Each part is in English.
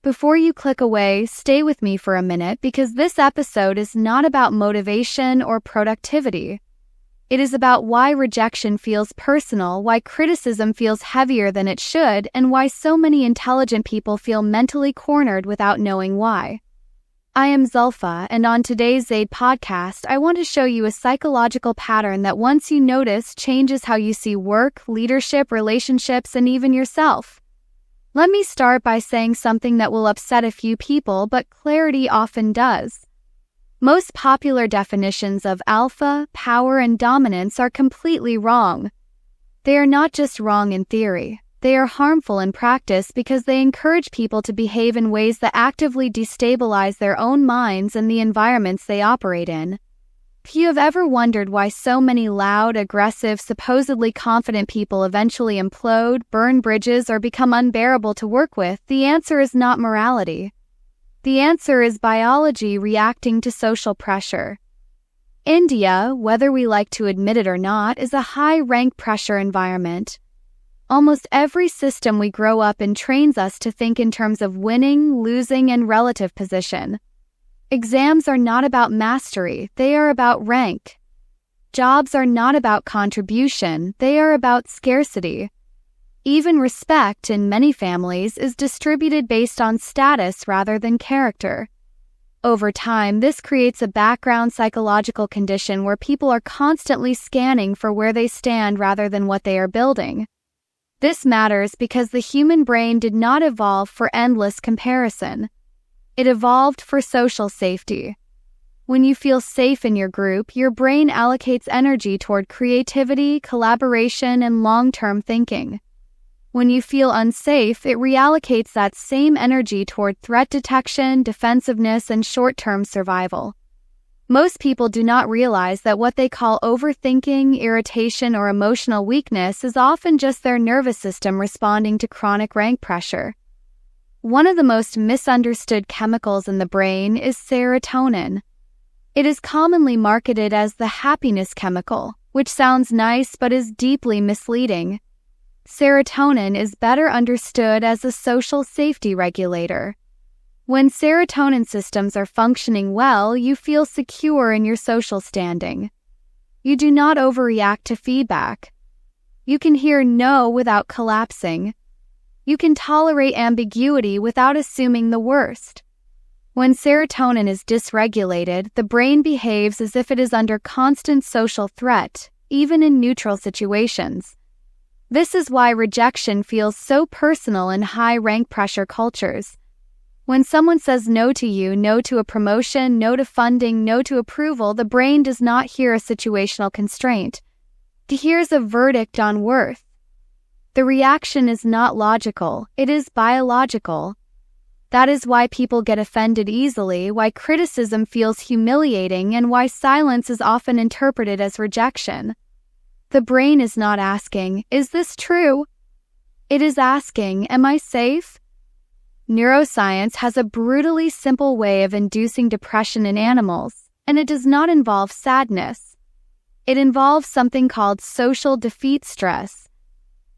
Before you click away, stay with me for a minute because this episode is not about motivation or productivity. It is about why rejection feels personal, why criticism feels heavier than it should, and why so many intelligent people feel mentally cornered without knowing why. I am Zulfah, and on today's Zaid podcast, I want to show you a psychological pattern that once you notice changes how you see work, leadership, relationships, and even yourself. Let me start by saying something that will upset a few people, but clarity often does. Most popular definitions of alpha, power, and dominance are completely wrong. They are not just wrong in theory. They are harmful in practice because they encourage people to behave in ways that actively destabilize their own minds and the environments they operate in. If you have ever wondered why so many loud, aggressive, supposedly confident people eventually implode, burn bridges, or become unbearable to work with, the answer is not morality. The answer is biology reacting to social pressure. India, whether we like to admit it or not, is a high-rank pressure environment. Almost every system we grow up in trains us to think in terms of winning, losing, and relative position. Exams are not about mastery, they are about rank. Jobs are not about contribution, they are about scarcity. Even respect, in many families, is distributed based on status rather than character. Over time, this creates a background psychological condition where people are constantly scanning for where they stand rather than what they are building. This matters because the human brain did not evolve for endless comparison. It evolved for social safety. When you feel safe in your group, your brain allocates energy toward creativity, collaboration, and long-term thinking. When you feel unsafe, it reallocates that same energy toward threat detection, defensiveness, and short-term survival. Most people do not realize that what they call overthinking, irritation, or emotional weakness is often just their nervous system responding to chronic rank pressure. One of the most misunderstood chemicals in the brain is serotonin. It is commonly marketed as the happiness chemical, which sounds nice but is deeply misleading. Serotonin is better understood as a social safety regulator. When serotonin systems are functioning well, you feel secure in your social standing. You do not overreact to feedback. You can hear no without collapsing. You can tolerate ambiguity without assuming the worst. When serotonin is dysregulated, the brain behaves as if it is under constant social threat, even in neutral situations. This is why rejection feels so personal in high-rank pressure cultures. When someone says no to you, no to a promotion, no to funding, no to approval, the brain does not hear a situational constraint. It hears a verdict on worth. The reaction is not logical, it is biological. That is why people get offended easily, why criticism feels humiliating, and why silence is often interpreted as rejection. The brain is not asking, "Is this true?" It is asking, "Am I safe?" Neuroscience has a brutally simple way of inducing depression in animals, and it does not involve sadness. It involves something called social defeat stress.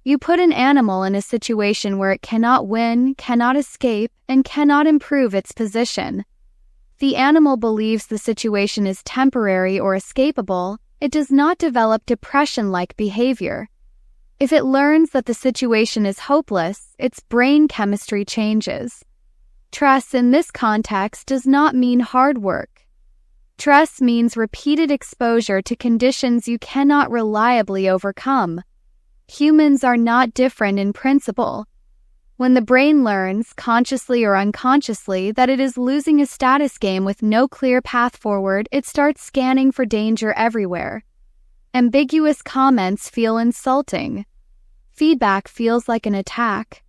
You put an animal in a situation where it cannot win, cannot escape, and cannot improve its position. The animal believes the situation is temporary or escapable. It does not develop depression-like behavior. If it learns that the situation is hopeless, its brain chemistry changes. Stress in this context does not mean hard work. Stress means repeated exposure to conditions you cannot reliably overcome. Humans are not different in principle. When the brain learns, consciously or unconsciously, that it is losing a status game with no clear path forward, it starts scanning for danger everywhere. Ambiguous comments feel insulting. Feedback feels like an attack.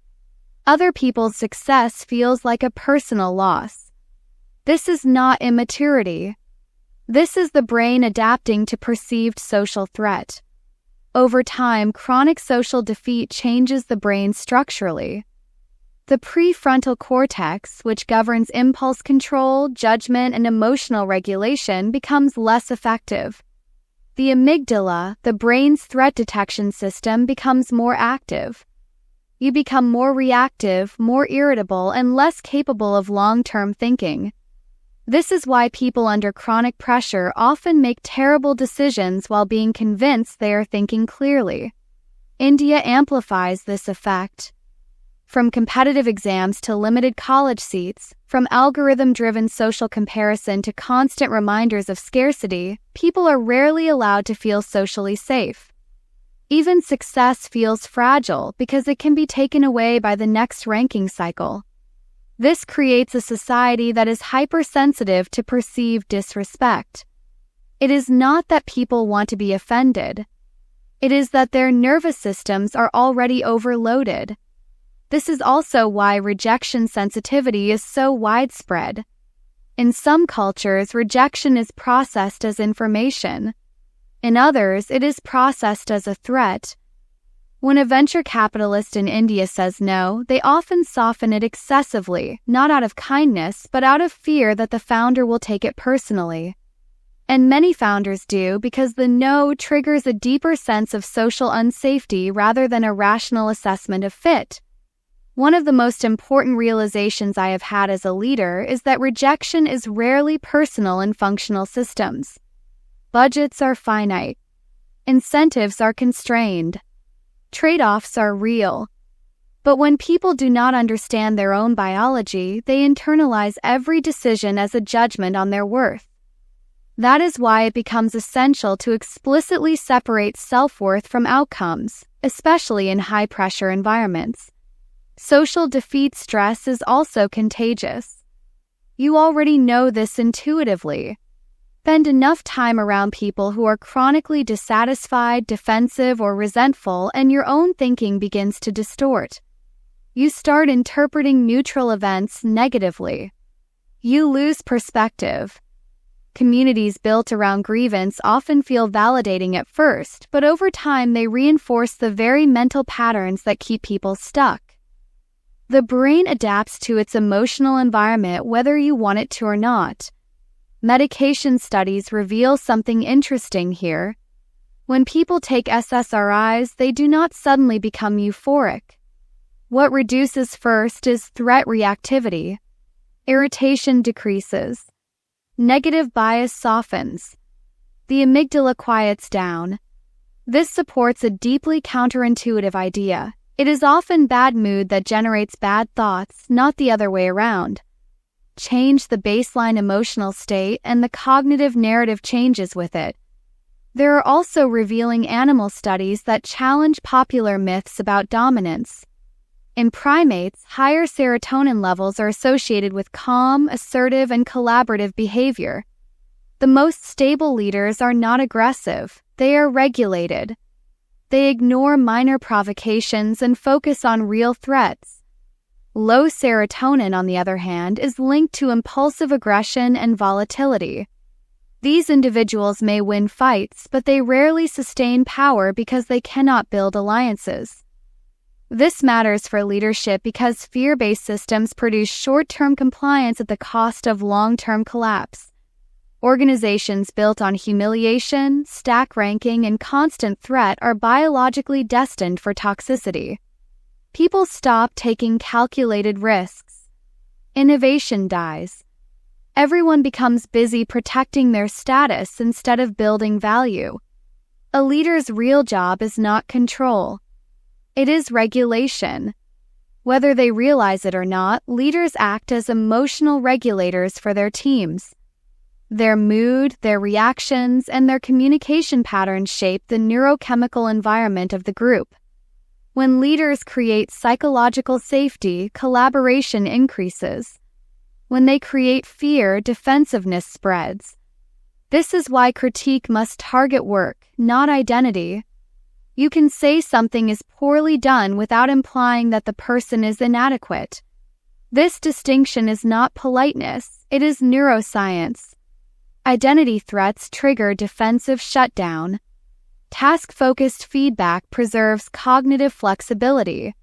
Other people's success feels like a personal loss. This is not immaturity. This is the brain adapting to perceived social threat. Over time, chronic social defeat changes the brain structurally. The prefrontal cortex, which governs impulse control, judgment, and emotional regulation, becomes less effective. The amygdala, the brain's threat detection system, becomes more active. You become more reactive, more irritable, and less capable of long-term thinking. This is why people under chronic pressure often make terrible decisions while being convinced they are thinking clearly. India amplifies this effect. From competitive exams to limited college seats, from algorithm-driven social comparison to constant reminders of scarcity, people are rarely allowed to feel socially safe. Even success feels fragile because it can be taken away by the next ranking cycle. This creates a society that is hypersensitive to perceived disrespect. It is not that people want to be offended. It is that their nervous systems are already overloaded. This is also why rejection sensitivity is so widespread. In some cultures, rejection is processed as information. In others, it is processed as a threat. When a venture capitalist in India says no, they often soften it excessively, not out of kindness, but out of fear that the founder will take it personally. And many founders do because the no triggers a deeper sense of social unsafety rather than a rational assessment of fit. One of the most important realizations I have had as a leader is that rejection is rarely personal in functional systems. Budgets are finite. Incentives are constrained. Trade-offs are real. But when people do not understand their own biology, they internalize every decision as a judgment on their worth. That is why it becomes essential to explicitly separate self-worth from outcomes, especially in high-pressure environments. Social defeat stress is also contagious. You already know this intuitively. Spend enough time around people who are chronically dissatisfied, defensive, or resentful, and your own thinking begins to distort. You start interpreting neutral events negatively. You lose perspective. Communities built around grievance often feel validating at first, but over time they reinforce the very mental patterns that keep people stuck. The brain adapts to its emotional environment whether you want it to or not. Medication studies reveal something interesting here. When people take SSRIs, they do not suddenly become euphoric. What reduces first is threat reactivity. Irritation decreases. Negative bias softens. The amygdala quiets down. This supports a deeply counterintuitive idea. It is often bad mood that generates bad thoughts, not the other way around. Change the baseline emotional state and the cognitive narrative changes with it. There are also revealing animal studies that challenge popular myths about dominance. In primates, higher serotonin levels are associated with calm, assertive, and collaborative behavior. The most stable leaders are not aggressive, they are regulated. They ignore minor provocations and focus on real threats. Low serotonin, on the other hand, is linked to impulsive aggression and volatility. These individuals may win fights, but they rarely sustain power because they cannot build alliances. This matters for leadership because fear-based systems produce short-term compliance at the cost of long-term collapse. Organizations built on humiliation, stack ranking, and constant threat are biologically destined for toxicity. People stop taking calculated risks. Innovation dies. Everyone becomes busy protecting their status instead of building value. A leader's real job is not control. It is regulation. Whether they realize it or not, leaders act as emotional regulators for their teams. Their mood, their reactions, and their communication patterns shape the neurochemical environment of the group. When leaders create psychological safety, collaboration increases. When they create fear, defensiveness spreads. This is why critique must target work, not identity. You can say something is poorly done without implying that the person is inadequate. This distinction is not politeness, it is neuroscience. Identity threats trigger defensive shutdown. Task-focused feedback preserves cognitive flexibility.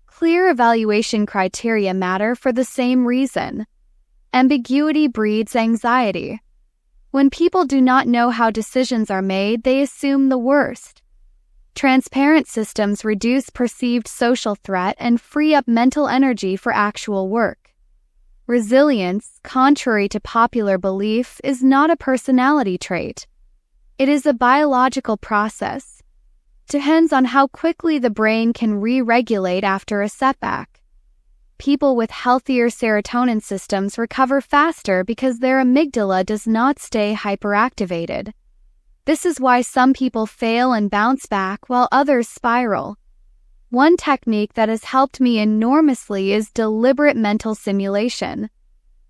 Clear evaluation criteria matter for the same reason. Ambiguity breeds anxiety. When people do not know how decisions are made, they assume the worst. Transparent systems reduce perceived social threat and free up mental energy for actual work. Resilience, contrary to popular belief, is not a personality trait. It is a biological process. It depends on how quickly the brain can re-regulate after a setback. People with healthier serotonin systems recover faster because their amygdala does not stay hyperactivated. This is why some people fail and bounce back while others spiral. One technique that has helped me enormously is deliberate mental simulation.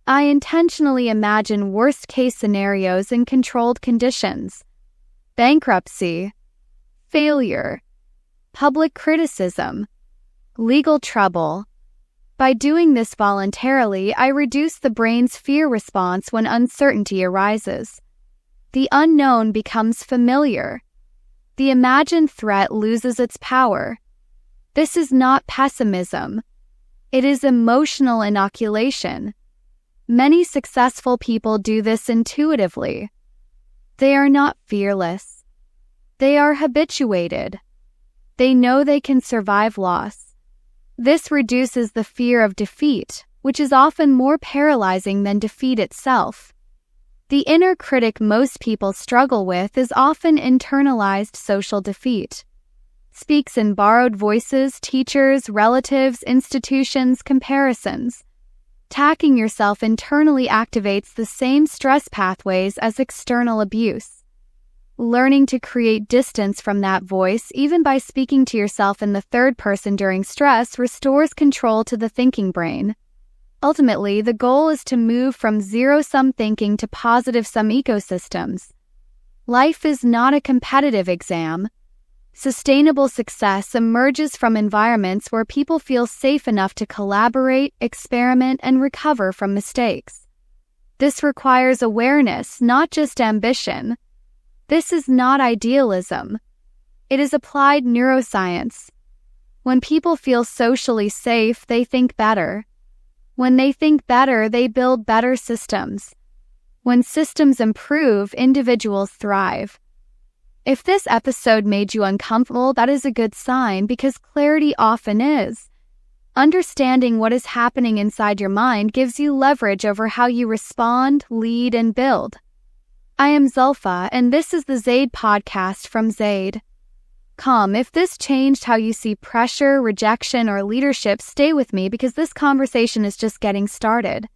I intentionally imagine worst-case scenarios in controlled conditions: bankruptcy, failure, public criticism, legal trouble. By doing this voluntarily, I reduce the brain's fear response when uncertainty arises. The unknown becomes familiar. The imagined threat loses its power. This is not pessimism. It is emotional inoculation. Many successful people do this intuitively. They are not fearless. They are habituated. They know they can survive loss. This reduces the fear of defeat, which is often more paralyzing than defeat itself. The inner critic most people struggle with is often internalized social defeat. Speaks in borrowed voices, teachers, relatives, institutions, comparisons. Attacking yourself internally activates the same stress pathways as external abuse. Learning to create distance from that voice, even by speaking to yourself in the third person during stress, restores control to the thinking brain. Ultimately, the goal is to move from zero-sum thinking to positive-sum ecosystems. Life is not a competitive exam. Sustainable success emerges from environments where people feel safe enough to collaborate, experiment, and recover from mistakes. This requires awareness, not just ambition. This is not idealism. It is applied neuroscience. When people feel socially safe, they think better. When they think better, they build better systems. When systems improve, individuals thrive. If this episode made you uncomfortable, that is a good sign, because clarity often is. Understanding what is happening inside your mind gives you leverage over how you respond, lead, and build. I am Zulfah, and this is the Zaid podcast from Zaid. If this changed how you see pressure, rejection, or leadership, stay with me because this conversation is just getting started.